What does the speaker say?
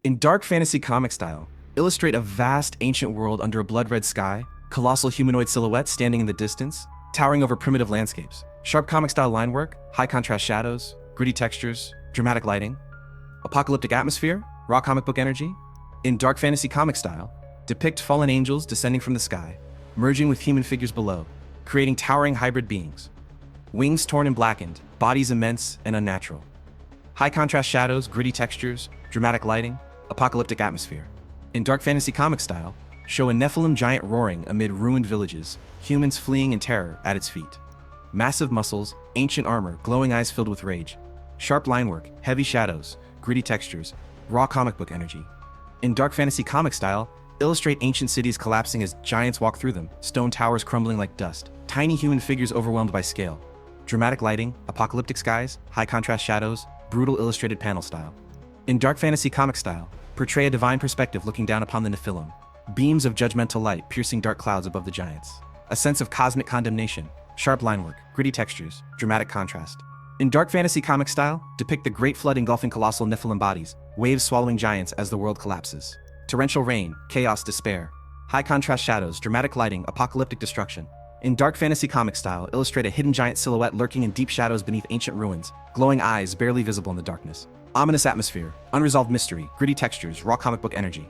In dark fantasy comic style, illustrate a vast ancient world under a blood-red sky, colossal humanoid silhouettes standing in the distance, towering over primitive landscapes. Sharp comic style line work, high contrast shadows, gritty textures, dramatic lighting. Apocalyptic atmosphere, raw comic book energy. In dark fantasy comic style, depict fallen angels descending from the sky, merging with human figures below, creating towering hybrid beings. Wings torn and blackened, bodies immense and unnatural. High contrast shadows, gritty textures, dramatic lighting, apocalyptic atmosphere. In dark fantasy comic style, show a Nephilim giant roaring amid ruined villages, humans fleeing in terror at its feet. Massive muscles, ancient armor, glowing eyes filled with rage. Sharp line work, heavy shadows, gritty textures, raw comic book energy. In dark fantasy comic style, illustrate ancient cities collapsing as giants walk through them, stone towers crumbling like dust, tiny human figures overwhelmed by scale. Dramatic lighting, apocalyptic skies, high contrast shadows, brutal illustrated panel style. In dark fantasy comic style, portray a divine perspective looking down upon the Nephilim, beams of judgmental light piercing dark clouds above the giants. A sense of cosmic condemnation, sharp line work, gritty textures, dramatic contrast. In dark fantasy comic style, depict the great flood engulfing colossal Nephilim bodies, waves swallowing giants as the world collapses. Torrential rain, chaos, despair. High contrast shadows, dramatic lighting, apocalyptic destruction. In dark fantasy comic style, illustrate a hidden giant silhouette lurking in deep shadows beneath ancient ruins, glowing eyes barely visible in the darkness. Ominous atmosphere, unresolved mystery, gritty textures, raw comic book energy.